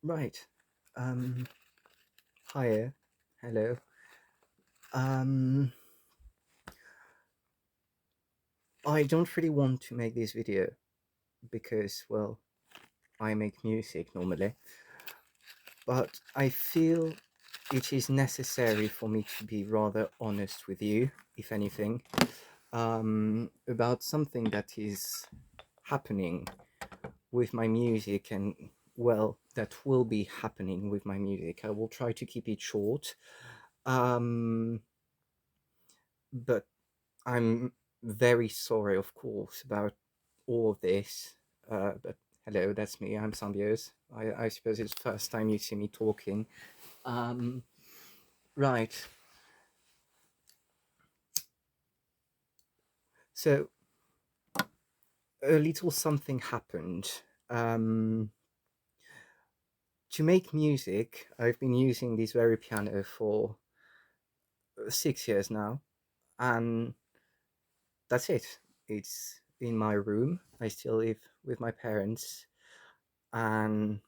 Right. Um, Hiya. Hello. Um, I don't really want to make this video because, well, I make music normally, but I feel it is necessary for me to be rather honest with you, if anything, about something that is happening with my music and, well, that will be happening with my music. I will try to keep it short. Um, but I'm very sorry, of course, about all of this. But hello, that's me. I'm Symbiose. I suppose it's the first time you see me talking. Um, right. So a little something happened. Um, to make music, I've been using this very piano for 6 years now, and that's it. It's in my room. I still live with my parents, and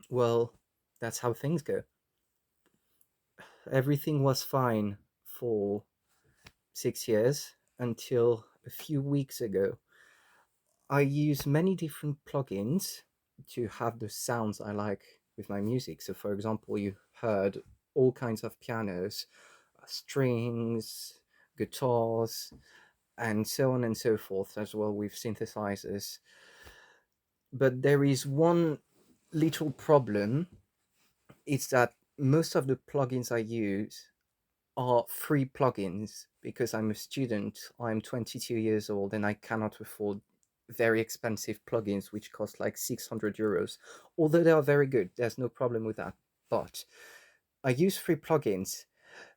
well, that's how things go. Everything was fine for 6 years until a few weeks ago. I use many different plugins to have the sounds I like with my music. So, for example, you heard all kinds of pianos, strings, guitars, and so on and so forth, as well with synthesizers. But there is one little problem. It's that most of the plugins I use are free plugins because I'm a student. I'm 22 years old and I cannot afford very expensive plugins which cost like 600 euros. Although they are very good, there's no problem with that. But I use free plugins.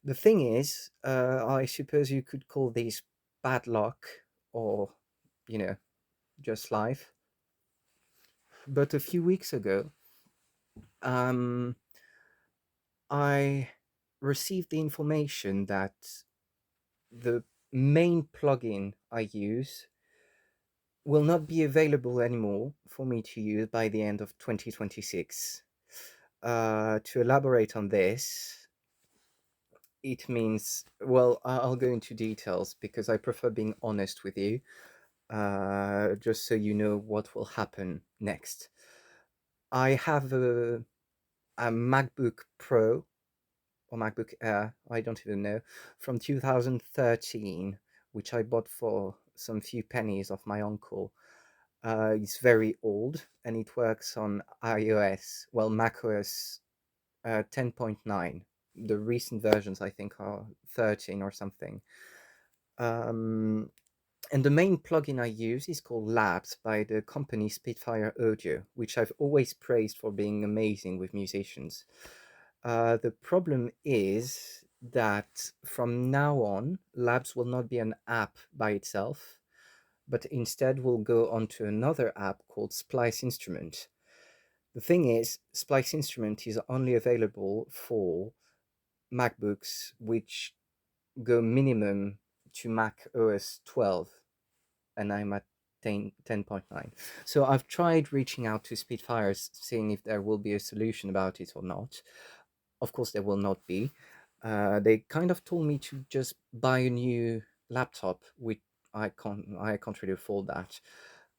The thing is, I suppose you could call these bad luck or, you know, just life. But a few weeks ago, um, I received the information that the main plugin I use will not be available anymore for me to use by the end of 2026. To elaborate on this, it means, well, I'll go into details because I prefer being honest with you, just so you know what will happen next. I have a MacBook Pro or MacBook Air, I don't even know, from 2013, which I bought for some few pennies of my uncle. It's very old and it works on iOS, well, macOS 10.9. The recent versions, I think, are 13 or something. Um, and the main plugin I use is called Labs by the company Spitfire Audio, which I've always praised for being amazing with musicians. The problem is that from now on, Labs will not be an app by itself, but instead will go onto another app called Splice Instrument. The thing is, Splice Instrument is only available for MacBooks which go minimum to Mac OS 12, and I'm at 10.9. So I've tried reaching out to Spitfires, seeing if there will be a solution about it or not. Of course, there will not be. They kind of told me to just buy a new laptop, which I can't really afford that.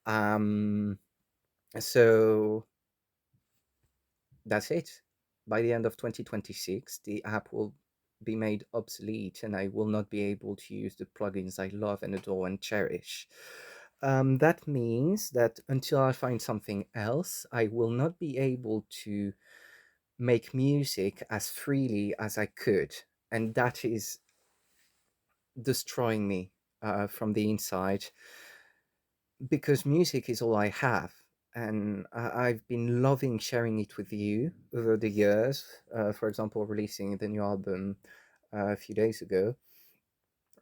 Um, so that's it. By the end of 2026, the app will be made obsolete and I will not be able to use the plugins I love and adore and cherish. That means that until I find something else, I will not be able to make music as freely as I could. And that is destroying me from the inside because music is all I have. And I've been loving sharing it with you over the years. For example, releasing the new album a few days ago.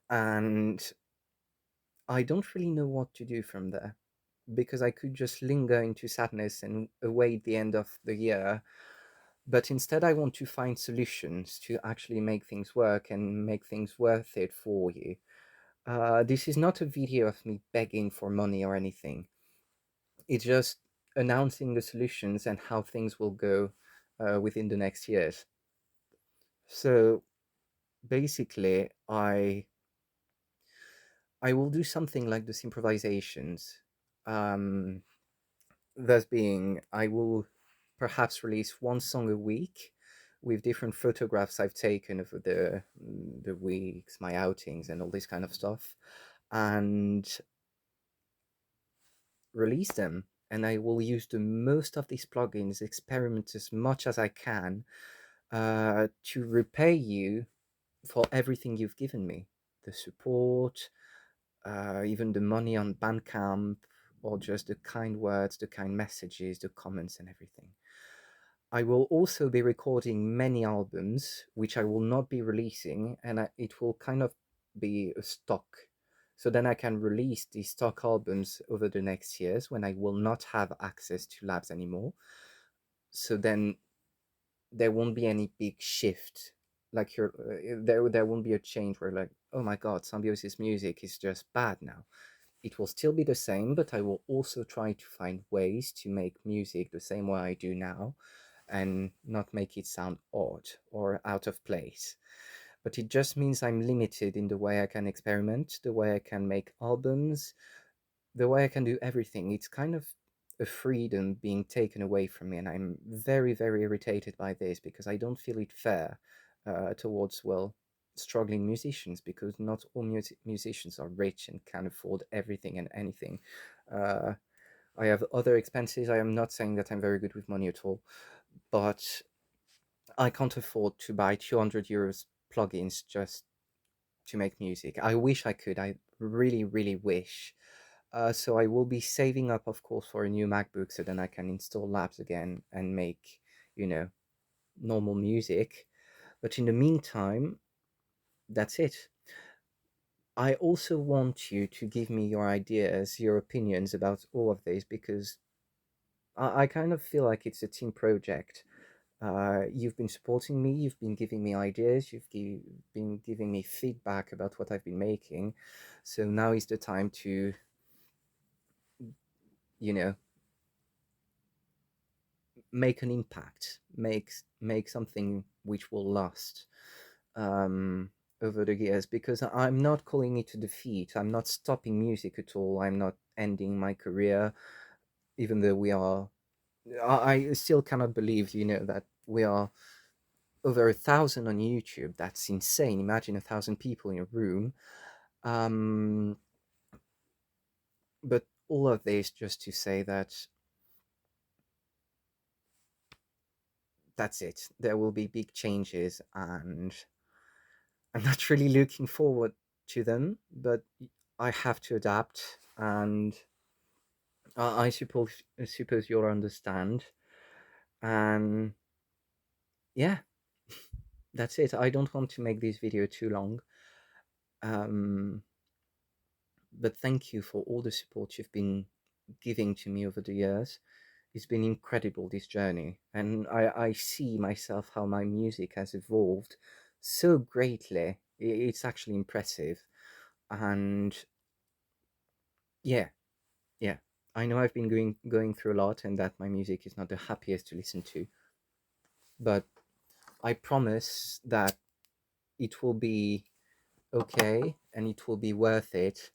And I don't really know what to do from there because I could just linger into sadness and await the end of the year. But instead, I want to find solutions to actually make things work and make things worth it for you. This is not a video of me begging for money or anything. It's just announcing the solutions and how things will go within the next years. So basically, I will do something like this improvisations. Um, thus being, I will perhaps release one song a week with different photographs I've taken over the weeks, my outings, and all this kind of stuff, and release them. And I will use the most of these plugins, experiment as much as I can to repay you for everything you've given me, the support, even the money on Bandcamp, or just the kind words, the kind messages, the comments, and everything. I will also be recording many albums, which I will not be releasing, and it will kind of be a stock. So then I can release these stock albums over the next years when I will not have access to labs anymore. So then there won't be any big shift. Like there won't be a change where like, oh my god, Symbiosis music is just bad now. It will still be the same, but I will also try to find ways to make music the same way I do now and not make it sound odd or out of place. But it just means I'm limited in the way I can experiment, the way I can make albums, the way I can do everything. It's kind of a freedom being taken away from me, and I'm very, very irritated by this because I don't feel it fair towards, well, struggling musicians, because not all musicians are rich and can afford everything and anything. Uh, I have other expenses. I am not saying that I'm very good with money at all, but I can't afford to buy 200 euros plugins just to make music. I wish I could. I really, really wish. So I will be saving up, of course, for a new MacBook so then I can install labs again and make, you know, normal music. But in the meantime, that's it. I also want you to give me your ideas, your opinions about all of this, because I kind of feel like it's a team project. You've been supporting me, you've been giving me ideas, been giving me feedback about what I've been making. So now is the time to, you know, make an impact, make something which will last um, over the years. Because I'm not calling it a defeat. I'm not stopping music at all. I'm not ending my career, even though we are. I still cannot believe, that we are over 1,000 on YouTube. That's insane. Imagine 1,000 people in a room. Um, but all of this just to say that that's it. There will be big changes, and I'm not really looking forward to them, but I have to adapt, and I suppose you'll understand. And yeah, that's it. I don't want to make this video too long. Um, but thank you for all the support you've been giving to me over the years. It's been incredible, this journey, and I see myself how my music has evolved so greatly. It's actually impressive, and yeah, yeah. I know I've been going through a lot, and that my music is not the happiest to listen to, but I promise that it will be okay, and it will be worth it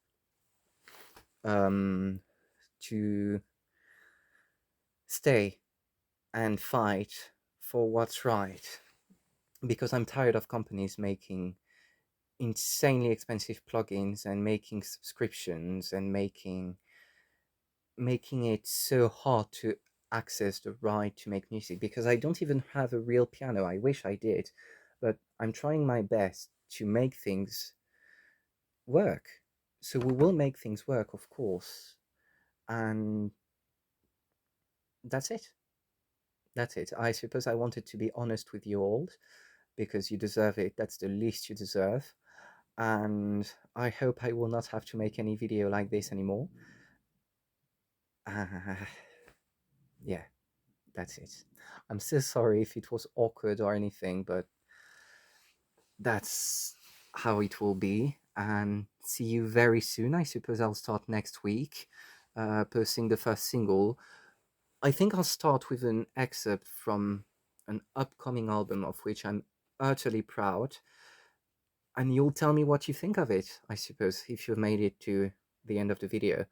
um, to stay and fight for what's right, because I'm tired of companies making insanely expensive plugins and making subscriptions and making it so hard to access the right to make music, because I don't even have a real piano. I wish I did, but I'm trying my best to make things work. So we will make things work, of course, and that's it. That's it. I suppose I wanted to be honest with you all, because you deserve it. That's the least you deserve. And I hope I will not have to make any video like this anymore. Uh, yeah, that's it. I'm so sorry if it was awkward or anything, but that's how it will be. And see you very soon. I suppose I'll start next week, posting the first single. I think I'll start with an excerpt from an upcoming album of which I'm utterly proud, and you'll tell me what you think of it, I suppose, if you've made it to the end of the video.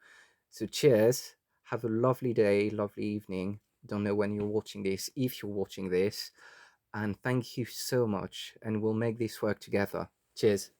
So, cheers. Have a lovely day, lovely evening. Don't know when you're watching this, if you're watching this. And thank you so much. And we'll make this work together. Cheers.